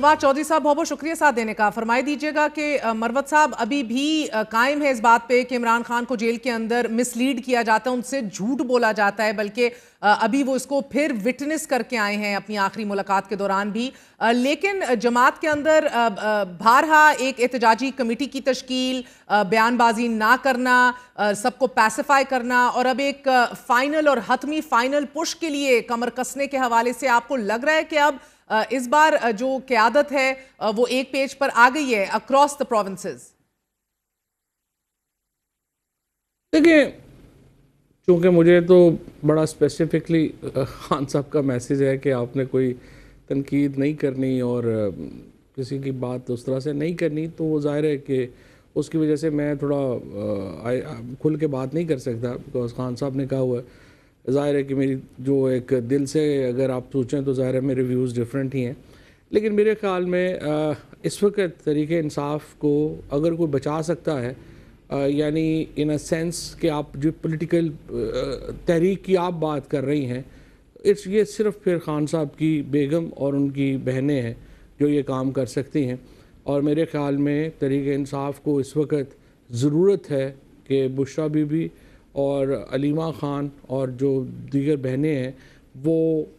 फवाद चौधरी साहब बहुत बहुत शुक्रिया साथ देने का। फरमाई दीजिएगा कि मरवत साहब अभी भी कायम है इस बात पे कि इमरान खान को जेल के अंदर मिसलीड किया जाता है, उनसे झूठ बोला जाता है, बल्कि अभी वो इसको फिर विटनेस करके आए हैं अपनी आखिरी मुलाकात के दौरान भी। लेकिन जमात के अंदर बारहा एक एहतजाजी कमेटी की तश्कील, बयानबाजी ना करना, सबको पैसिफाई करना और अब एक फाइनल और हतमी फाइनल पुश के लिए कमर कसने के हवाले से आपको लग रहा है कि अब इस बार जो क़यादत है वो एक पेज पर आ गई है अक्रॉस द प्रोविंसेस? देखिए, चूँकि मुझे तो बड़ा स्पेसिफिकली खान साहब का मैसेज है कि आपने कोई तनकीद नहीं करनी और किसी की बात उस तरह से नहीं करनी, तो वो ज़ाहिर है कि उसकी वजह से मैं थोड़ा खुल के बात नहीं कर सकता, बिकॉज खान साहब ने कहा हुआ है। ज़ाहिर है कि मेरी जो एक दिल से अगर आप सोचें तो ज़ाहिर है मेरे व्यूज़ डिफरेंट ही हैं, लेकिन मेरे ख़्याल में इस वक्त तरीक़े इंसाफ को अगर कोई बचा सकता है, यानी इन अ सेंस कि आप जो पॉलिटिकल तहरीक की आप बात कर रही हैं, ये सिर्फ़ फिर खान साहब की बेगम और उनकी बहनें हैं जो ये काम कर सकती हैं। और मेरे ख़्याल में तहरीक इंसाफ को इस वक्त ज़रूरत है कि बुशरा बीबी और अलीमा ख़ान और जो दीगर बहनें हैं वो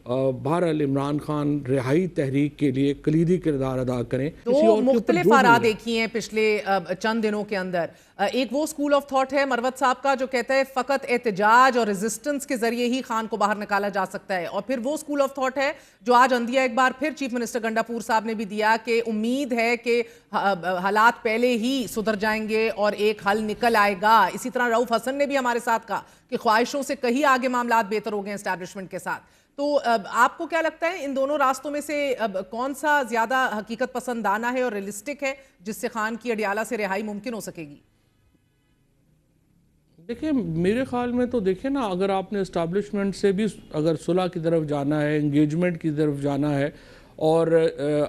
बहरहाल इमरान खान रिहाई तहरीक के लिए कलीदी किरदार अदा करें। तो मुख्तलिफ आरा देखी हैं पिछले चंद दिनों के अंदर। एक वो स्कूल ऑफ थॉट है मरवत साहब का जो कहता है फ़कत एहतजाज और रेजिस्टेंस के ज़रिए ही खान को बाहर निकाला जा सकता है, और फिर वो स्कूल ऑफ थॉट है जो आज अंदिया एक बार फिर चीफ मिनिस्टर गंडापुर साहब ने भी दिया कि उम्मीद है कि हालात पहले ही सुधर जाएंगे और एक हल निकल आएगा। इसी तरह रऊफ हसन ने भी हमारे साथ कहा कि ख्वाहिशों से कहीं आगे मामलात बेहतर हो गए एस्टैब्लिशमेंट के साथ। तो आपको क्या लगता है इन दोनों रास्तों में से कौन सा ज़्यादा हकीकत पसंदाना है और रियलिस्टिक है जिससे खान की अडियाला से रिहाई मुमकिन हो सकेगी? देखिए, मेरे ख्याल में तो देखिए ना, अगर आपने इस्टेब्लिशमेंट से भी अगर सुलह की तरफ जाना है, इंगेजमेंट की तरफ जाना है और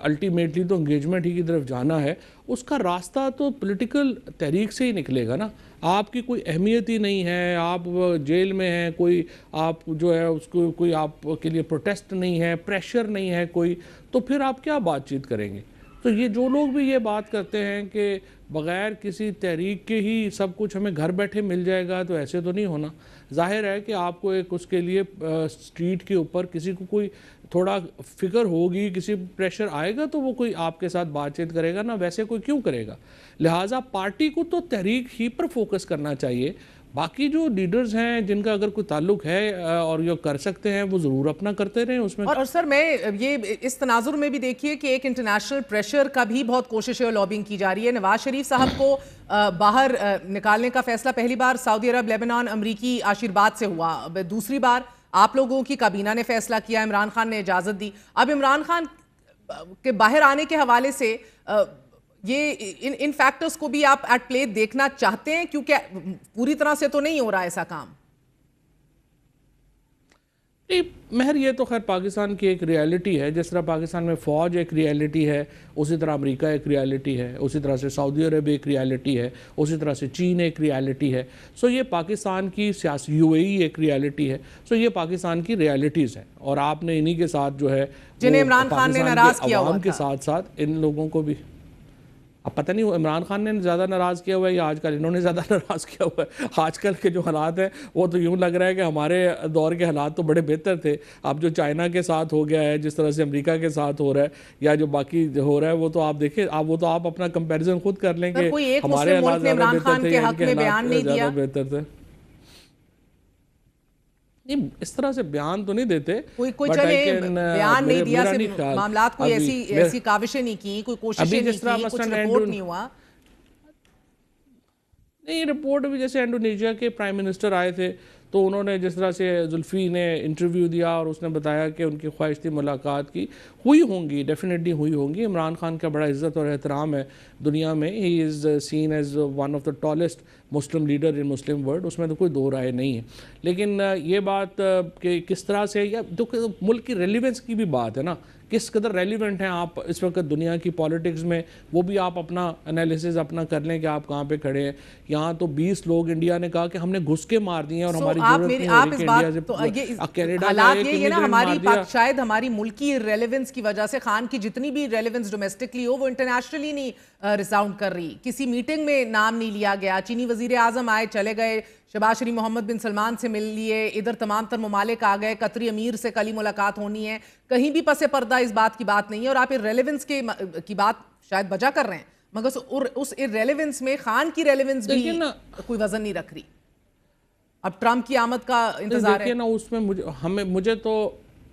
अल्टीमेटली तो इंगेजमेंट ही की तरफ जाना है, उसका रास्ता तो पॉलिटिकल तहरीक से ही निकलेगा ना। आपकी कोई अहमियत ही नहीं है, आप जेल में हैं, कोई आप जो है उसको कोई आपके लिए प्रोटेस्ट नहीं है, प्रेशर नहीं है कोई, तो फिर आप क्या बातचीत करेंगे? तो ये जो लोग भी ये बात करते हैं कि बग़ैर किसी तहरीक के ही सब कुछ हमें घर बैठे मिल जाएगा, तो ऐसे तो नहीं होना। ज़ाहिर है कि आपको एक उसके लिए स्ट्रीट के ऊपर किसी को कोई थोड़ा फ़िक्र होगी, किसी प्रेशर आएगा तो वो कोई आपके साथ बातचीत करेगा ना, वैसे कोई क्यों करेगा? लिहाजा पार्टी को तो तहरीक ही पर फोकस करना चाहिए। बाकी जो लीडर्स हैं जिनका अगर कोई ताल्लुक है और ये कर सकते हैं वो ज़रूर अपना करते रहें उसमें। और सर मैं ये इस तनाजुर में भी देखिए कि एक इंटरनेशनल प्रेशर का भी बहुत कोशिश है और लॉबिंग की जा रही है। नवाज शरीफ साहब को बाहर निकालने का फैसला पहली बार सऊदी अरब, लेबनान, अमरीकी आशीर्वाद से हुआ। दूसरी बार आप लोगों की काबीना ने फैसला किया, इमरान खान ने इजाज़त दी। अब इमरान खान के बाहर आने के हवाले से ये इन फैक्टर्स को भी आप एट प्ले देखना चाहते हैं, क्योंकि पूरी तरह से तो नहीं हो रहा ऐसा काम? महर ये तो खैर पाकिस्तान की एक रियलिटी है। जिस तरह पाकिस्तान में फ़ौज एक रियलिटी है, उसी तरह अमेरिका एक रियलिटी है, उसी तरह से सऊदी अरब एक रियलिटी है, उसी तरह से चीन एक रियलिटी है। सो ये पाकिस्तान की सियासी यूएई एक रियलिटी है। सो ये पाकिस्तान की रियलिटीज़ हैं और आपने इन्हीं के साथ जो है जिन्हें इमरान खान ने नाराज़ किया हुआ था, के साथ साथ इन लोगों को भी अब पता नहीं इमरान खान ने ज़्यादा नाराज़ किया हुआ है या आजकल इन्होंने ज़्यादा नाराज़ किया हुआ है। आजकल के जो हालात हैं वो तो यूँ लग रहा है कि हमारे दौर के हालात तो बड़े बेहतर थे। अब जो चाइना के साथ हो गया है, जिस तरह से अमेरिका के साथ हो रहा है या जो बाकी हो रहा है, वो तो आप देखें, वो तो आप अपना कंपैरिजन खुद कर लें कि हमारे हालात ज़्यादा बेहतर थे, इनके हालात ज़्यादा बेहतर थे। नहीं, इस तरह से बयान तो नहीं देते, कोई चले बयान नहीं दिया से मामलात कोई ऐसी काविशें नहीं की, कोई कोशिशें नहीं की, कुछ रिपोर्ट नहीं हुआ। नहीं, रिपोर्ट भी जैसे इंडोनेशिया के प्राइम मिनिस्टर आए थे तो उन्होंने जिस तरह से जुल्फी ने इंटरव्यू दिया और उसने बताया कि उनकी ख्वाहिश थी मुलाकात की, हुई होंगी, डेफिनेटली हुई होंगी। इमरान खान का बड़ा इज़्ज़त और एहतराम है दुनिया में। He is seen as one of the tallest Muslim leader in Muslim world, उसमें तो कोई दो राय नहीं है। लेकिन ये बात कि किस तरह से, या जो मुल्क की रेलिवेंस की भी बात है ना, किस कदर रेलिवेंट हैं आप इस वक्त दुनिया की पॉलिटिक्स में, वो भी आप अपना एनालिसिस अपना कर लें कि आप कहाँ पे खड़े हैं। यहाँ तो 20 लोग इंडिया ने कहा कि हमने घुस के मार दिए और हमारी آپ ضرورت میری نہیں ہو آپ رہی اس کہ بات انڈیا تو سے کینیڈا حالات جائے یہ ہے نا immigrant ہماری مار دیا. شاید ہماری ملکی ریلیونس کی وجہ سے خان کی جتنی بھی ریلیونس ڈومیسٹکلی ہو وہ انٹرنیشنلی نہیں ریساؤنڈ کر رہی. کسی میٹنگ میں نام نہیں لیا گیا, چینی وزیر اعظم آئے چلے گئے, شہباز شریف محمد بن سلمان سے مل لیے, ادھر تمام تر ممالک آ گئے, قطری امیر سے کل ہی ملاقات ہونی ہے, کہیں بھی پس پردہ اس بات کی بات نہیں ہے. اور آپ ریلیونس کی بات شاید بجا کر رہے ہیں, مگر اس ریلیونس میں خان کی ریلیونس بھی دیکھیں نا, کوئی وزن نہیں رکھ رہی. اب ٹرمپ کی آمد کا انتظار ہے. دیکھیے نا, اس میں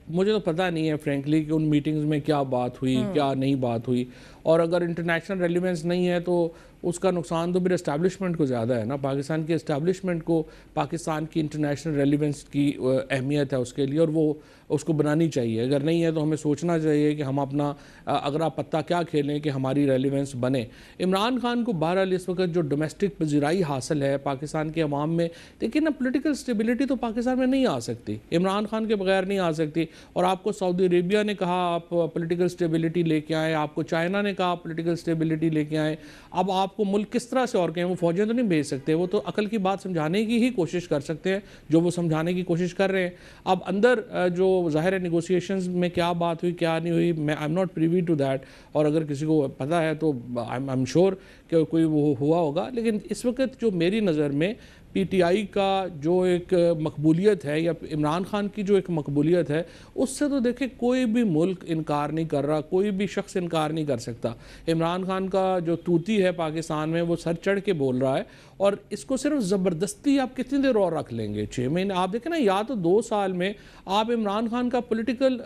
مجھے تو پتہ نہیں ہے فرینکلی کہ ان میٹنگز میں کیا بات ہوئی کیا نہیں بات ہوئی. اور اگر انٹرنیشنل ریلیونس نہیں ہے تو اس کا نقصان تو پھر اسٹیبلشمنٹ کو زیادہ ہے نا, پاکستان کی اسٹیبلشمنٹ کو پاکستان کی انٹرنیشنل ریلیونس کی اہمیت ہے اس کے لیے, اور وہ اس کو بنانی چاہیے. اگر نہیں ہے تو ہمیں سوچنا چاہیے کہ ہم اپنا اگر آپ پتہ کیا کھیلیں کہ ہماری ریلیونس بنے. عمران خان کو بہرحال اس وقت جو ڈومیسٹک پذیرائی حاصل ہے پاکستان کے عوام میں, لیکن نا پولیٹیکل سٹیبلٹی تو پاکستان میں نہیں آ سکتی, عمران خان کے بغیر نہیں آ سکتی. اور آپ کو سعودی عربیہ نے کہا آپ پولیٹیکل سٹیبلٹی لے کے آئیں, آپ کو چائنا نے کہا پولیٹیکل سٹیبلٹی لے کے آئیں. اب آپ کو ملک کس طرح سے اور کہیں, وہ فوجیں تو نہیں بھیج سکتے, وہ تو عقل کی بات سمجھانے کی ہی کوشش کر سکتے ہیں جو وہ سمجھانے کی کوشش کر رہے ہیں. اب اندر جو ظاہر ہے نیگوسیشنز میں کیا بات ہوئی کیا نہیں ہوئی, میں I am not privy to that, اور اگر کسی کو پتہ ہے تو آئی ایم شیور کہ کوئی وہ ہوا ہوگا. لیکن اس وقت جو میری نظر میں پی ٹی آئی کا جو ایک مقبولیت ہے یا عمران خان کی جو ایک مقبولیت ہے, اس سے تو دیکھیں کوئی بھی ملک انکار نہیں کر رہا, کوئی بھی شخص انکار نہیں کر سکتا. عمران خان کا جو طوطی ہے پاکستان میں وہ سر چڑھ کے بول رہا ہے, اور اس کو صرف زبردستی آپ کتنی دیر اور رکھ لیں گے, 6 مہینے آپ دیکھیں نا, یا تو 2 سال میں آپ عمران خان کا پولیٹیکل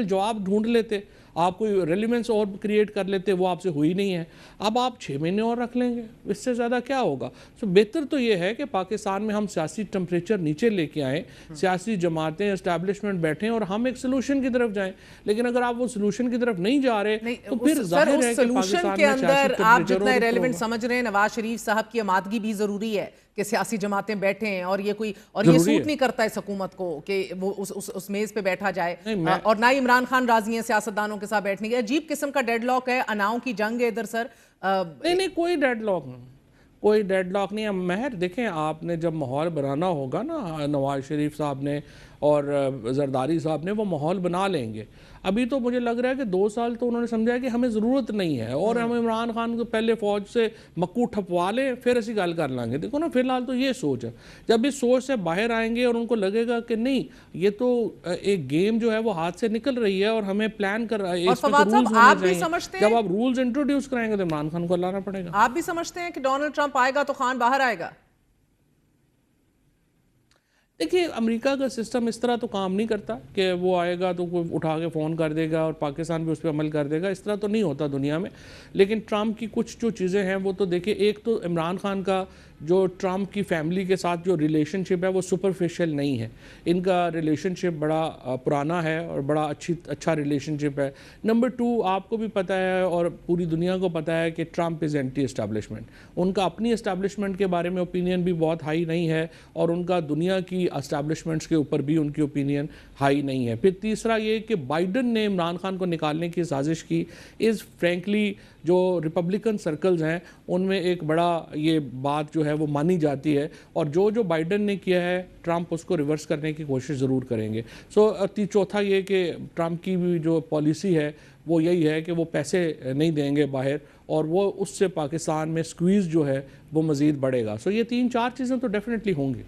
جواب ڈھونڈ لیتے, آپ کوئی ریلیونس اور کریٹ کر لیتے, وہ آپ سے ہوئی نہیں ہے. اب آپ 6 مہینے اور رکھ لیں گے, اس سے زیادہ کیا ہوگا. بہتر تو یہ ہے کہ پاکستان میں ہم سیاسی ٹمپریچر نیچے لے کے آئیں, سیاسی جماعتیں اسٹیبلشمنٹ بیٹھیں اور ہم ایک سلوشن کی طرف جائیں. لیکن اگر آپ وہ سلوشن کی طرف نہیں جا رہے تو پھر ظاہر ہے کہ پاکستان کے میں اندر سیاسی آپ ٹمپریچر جتنا ریلیونٹ سمجھ رہے ہیں, نواز شریف صاحب کی آمادگی بھی ضروری ہے کہ سیاسی جماعتیں بیٹھیں, اور یہ سوٹ نہیں کرتا اس حکومت کو کہ وہ اس میز پہ بیٹھا جائے, اور نہ ہی عمران خان راضی ہیں سیاستدانوں کے ساتھ بیٹھنے کے. عجیب قسم کا ڈیڈ لاک ہے, اناؤں کی جنگ ہے ادھر سر. نہیں کوئی ڈیڈ لاک نہیں ہے مہر. دیکھیں آپ نے جب ماحول بنانا ہوگا نا, نواز شریف صاحب نے اور زرداری صاحب نے وہ ماحول بنا لیں گے. ابھی تو مجھے لگ رہا ہے کہ 2 سال تو انہوں نے سمجھا ہے کہ ہمیں ضرورت نہیں ہے, اور ہم عمران خان کو پہلے فوج سے مکو ٹھپوا لیں پھر اسی گل کر لیں گے. دیکھو نا, فی الحال تو یہ سوچ ہے. جب اس سوچ سے باہر آئیں گے اور ان کو لگے گا کہ نہیں یہ تو ایک گیم جو ہے وہ ہاتھ سے نکل رہی ہے اور ہمیں پلان کر رہا ہے, اس میں تو رولز ہونے چاہیے. جب آپ رولز انٹروڈیوس کرائیں گے تو عمران خان کو لانا پڑے گا. آپ بھی سمجھتے ہیں کہ ڈونلڈ ٹرمپ آئے گا تو خان باہر آئے گا؟ دیکھیے امریکہ کا سسٹم اس طرح تو کام نہیں کرتا کہ وہ آئے گا تو کوئی اٹھا کے فون کر دے گا اور پاکستان بھی اس پہ عمل کر دے گا. اس طرح تو نہیں ہوتا دنیا میں. لیکن ٹرمپ کی کچھ جو چیزیں ہیں وہ تو دیکھیں, ایک تو عمران خان کا جو ٹرمپ کی فیملی کے ساتھ جو ریلیشن شپ ہے وہ سپرفیشل نہیں ہے. ان کا ریلیشن شپ بڑا پرانا ہے اور بڑا اچھا ریلیشن شپ ہے. نمبر 2, آپ کو بھی پتہ ہے اور پوری دنیا کو پتہ ہے کہ ٹرمپ از اینٹی اسٹیبلشمنٹ. ان کا اپنی اسٹیبلشمنٹ کے بارے میں اوپینین بھی بہت ہائی نہیں ہے, اور ان کا دنیا کی اسٹیبلشمنٹس کے اوپر بھی ان کی اوپینین ہائی نہیں ہے. پھر تیسرا یہ کہ بائیڈن نے عمران خان کو نکالنے کی سازش کی, از فرینکلی جو ریپبلکن سرکلز ہیں ان میں ایک بڑا یہ بات جو ہے وہ مانی جاتی ہے, اور جو بائیڈن نے کیا ہے ٹرمپ اس کو ریورس کرنے کی کوشش ضرور کریں گے. چوتھا یہ کہ ٹرمپ کی بھی جو پالیسی ہے وہ یہی ہے کہ وہ پیسے نہیں دیں گے باہر, اور وہ اس سے پاکستان میں سکویز جو ہے وہ مزید بڑھے گا. یہ 3-4 چیزیں تو ڈیفینیٹلی ہوں گی.